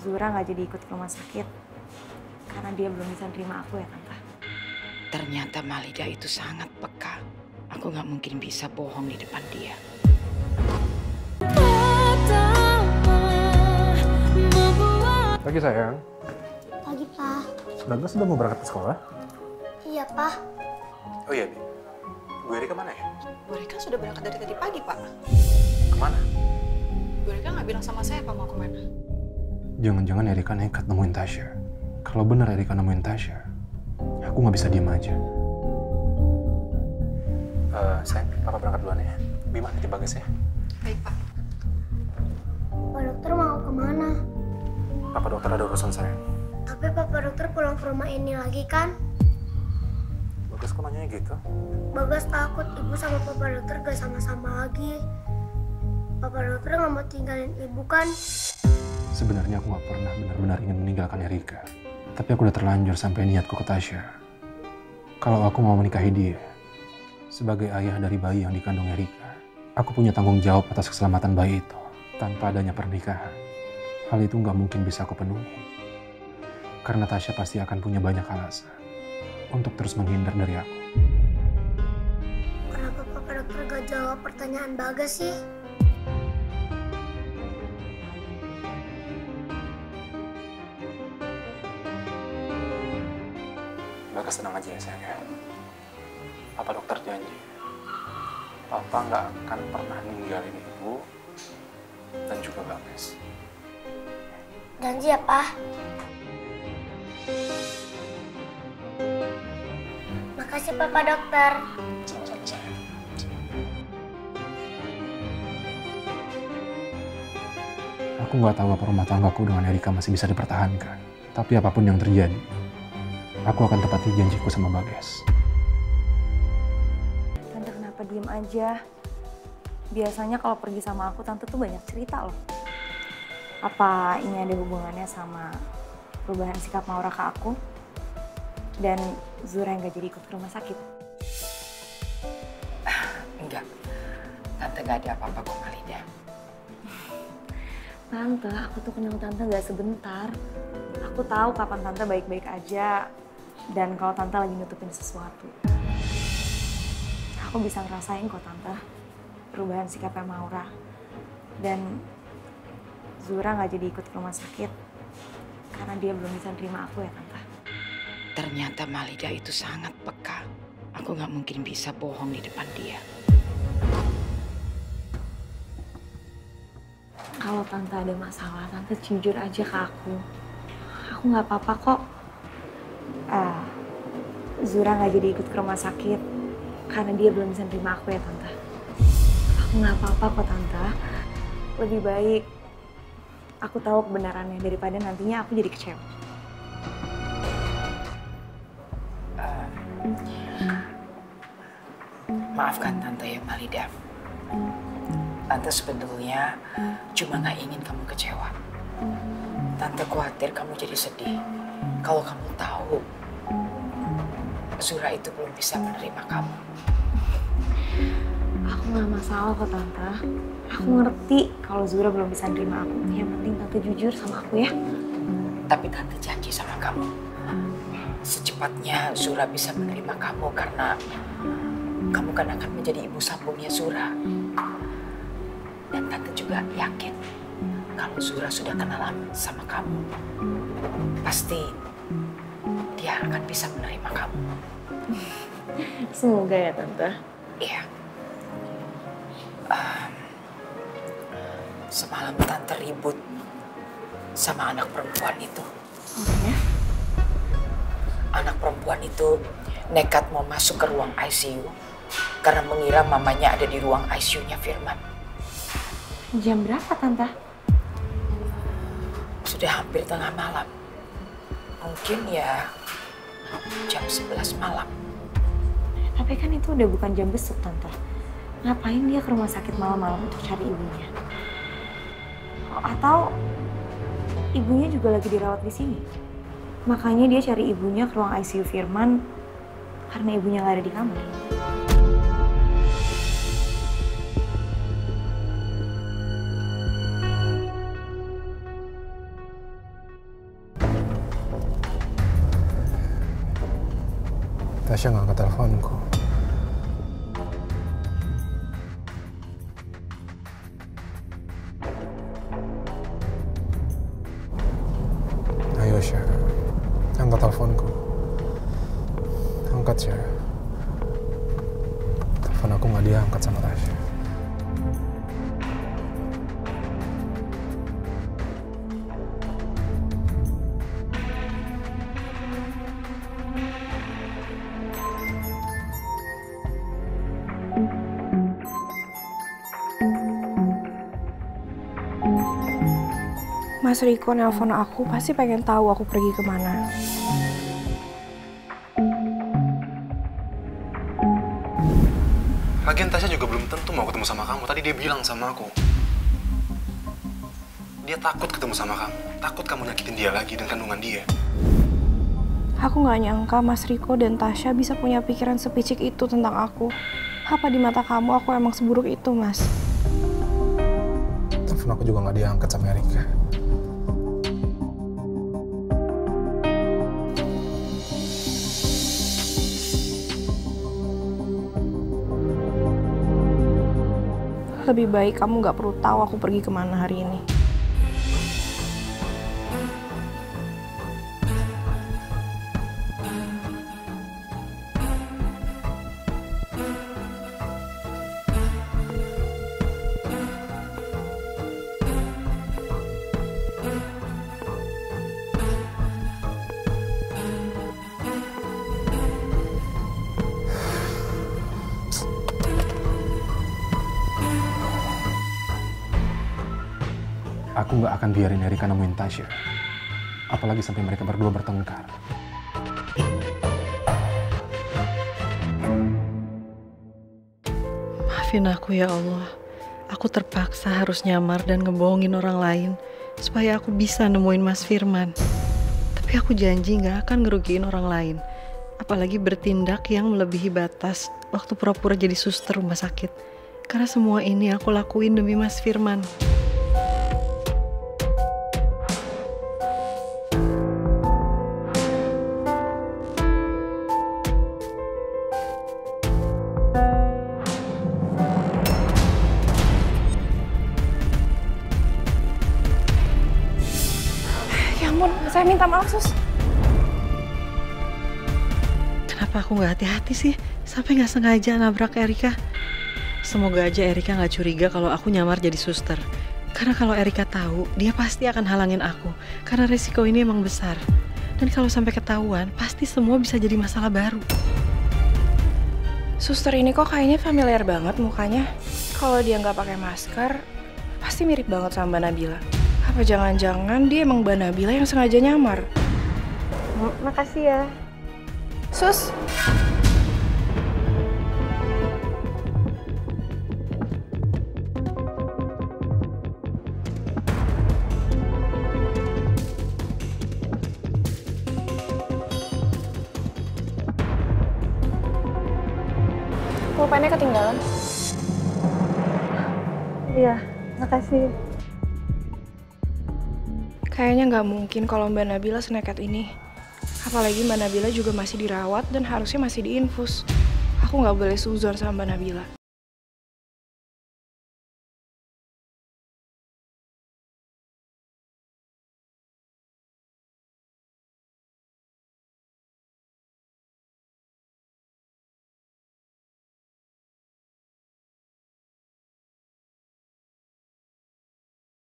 Zura nggak jadi ikut ke rumah sakit karena dia belum bisa terima aku ya Tante. Ternyata Malida itu sangat peka. Aku nggak mungkin bisa bohong di depan dia. Pagi sayang. Pagi, Pak. Sudah mau berangkat ke sekolah? Iya, Pak. Oh iya, Bi. Bu Erika mana ya? Bu Erika sudah berangkat dari tadi pagi, Pak. Kemana? Bu Erika nggak bilang sama saya, Pak, mau kemana. Jangan-jangan Erika nekat nemuin Tasya. Kalau benar Erika nemuin Tasya, aku nggak bisa diem aja. Sayang, Papa berangkat duluan ya. Bima, nanti bagas ya. Baik, Pak. Pak dokter mau kemana? Papa dokter ada urusan sayang. Tapi Papa dokter pulang ke rumah ini lagi kan? Bagas kok nanya gitu? Bagas takut ibu sama Papa dokter gak sama-sama lagi. Papa dokter gak mau tinggalin ibu kan? Sebenarnya aku nggak pernah benar-benar ingin meninggalkan Erika. Tapi aku udah terlanjur sampai niatku ke Tasya. Kalau aku mau menikahi dia, sebagai ayah dari bayi yang dikandung Erika, aku punya tanggung jawab atas keselamatan bayi itu. Tanpa adanya pernikahan, hal itu nggak mungkin bisa aku penuhi. Karena Tasya pasti akan punya banyak alasan untuk terus menghindar dari aku. Kenapa Papa dokter gak jawab pertanyaan Bagas sih? Bagas tenang aja ya sayang ya. Papa dokter janji, Papa nggak akan pernah ninggalin ibu dan juga Bagas. Janji ya, Pak. Makasih Papa dokter. Sama-sama sayang. Aku nggak tahu apa rumah tanggaku dengan Erika masih bisa dipertahankan. Tapi apapun yang terjadi, aku akan tepati janjiku sama Bagas. Tante kenapa diem aja? Biasanya kalau pergi sama aku Tante tuh banyak cerita loh. Apa ini ada hubungannya sama perubahan sikap Maura ke aku? Dan Zura yang gak jadi ikut ke rumah sakit? Enggak, Tante gak ada apa-apa kok Malida. Tante, aku tuh kenal Tante gak sebentar. Aku tahu kapan Tante baik-baik aja dan kalau Tante lagi nutupin sesuatu. Aku bisa ngerasain kok Tante perubahan sikapnya Maura. Dan Zura gak jadi ikut ke rumah sakit karena dia belum bisa terima aku ya Tante. Ternyata Malida itu sangat peka. Aku nggak mungkin bisa bohong di depan dia. Kalau Tante ada masalah, Tante jujur aja ke aku. Aku nggak apa-apa kok. Zura nggak jadi ikut ke rumah sakit karena dia belum bisa terima aku ya Tante. Aku nggak apa-apa kok Tante. Lebih baik aku tahu kebenarannya daripada nantinya aku jadi kecewa. Maafkan Tante ya Malida. Tante sebetulnya cuma nggak ingin kamu kecewa. Tante khawatir kamu jadi sedih kalau kamu tahu Zura itu belum bisa menerima kamu. Aku nggak masalah kok Tante. Aku ngerti kalau Zura belum bisa nerima aku. Yang penting Tante jujur sama aku ya. Tapi Tante janji sama kamu, secepatnya Zura bisa menerima kamu karena kamu kan akan menjadi ibu sambungnya Zura. Dan Tante juga yakin kalau Zura sudah kenalan sama kamu, pasti dia akan bisa menerima kamu. Semoga ya Tante. Iya. Semalam Tante ribut sama anak perempuan itu. Oh ya? Anak perempuan itu nekat mau masuk ke ruang ICU karena mengira mamanya ada di ruang ICU-nya Firman. Jam berapa Tante? Sudah hampir tengah malam. Mungkin ya jam 11 malam. Tapi kan itu udah bukan jam besuk Tante. Ngapain dia ke rumah sakit malam-malam untuk cari ibunya? Atau ibunya juga lagi dirawat di sini? Makanya dia cari ibunya ke ruang ICU Firman karena ibunya nggak ada di kamar. Tasya nggak angkat teleponku. Ayo Syah, angkat teleponku. Angkat Syah. Telepon aku nggak diangkat sama Tasya. Mas Riko nelpon aku pasti pengen tahu aku pergi kemana. Lagian Tasya juga belum tentu mau ketemu sama kamu. Tadi dia bilang sama aku. Dia takut ketemu sama kamu. Takut kamu nyakitin dia lagi dan kandungan dia. Aku nggak nyangka Mas Riko dan Tasya bisa punya pikiran sepicik itu tentang aku. Apa di mata kamu aku emang seburuk itu, Mas? Telepon aku juga nggak diangkat sama Erika. Lebih baik kamu nggak perlu tahu aku pergi kemana hari ini. Aku nggak akan biarin Erika nemuin Tasya. Apalagi sampai mereka berdua bertengkar. Maafin aku ya Allah. Aku terpaksa harus nyamar dan ngebohongin orang lain supaya aku bisa nemuin Mas Firman. Tapi aku janji nggak akan ngerugiin orang lain. Apalagi bertindak yang melebihi batas waktu pura-pura jadi suster rumah sakit. Karena semua ini aku lakuin demi Mas Firman. Ya ampun, saya minta maaf, Sus. Kenapa aku nggak hati-hati sih? Sampai nggak sengaja nabrak Erika. Semoga aja Erika nggak curiga kalau aku nyamar jadi suster. Karena kalau Erika tahu, dia pasti akan halangin aku. Karena resiko ini emang besar. Dan kalau sampai ketahuan, pasti semua bisa jadi masalah baru. Suster ini kok kayaknya familiar banget mukanya. Kalau dia nggak pakai masker, pasti mirip banget sama Mbak Nabila. Apa jangan-jangan dia emang Mbak Nabila yang sengaja nyamar? Makasih ya. Sus. Pulpennya ketinggalan. Iya, makasih. Kayaknya nggak mungkin kalau Mbak Nabila senekat ini. Apalagi Mbak Nabila juga masih dirawat dan harusnya masih diinfus. Aku nggak boleh suzon sama Mbak Nabila.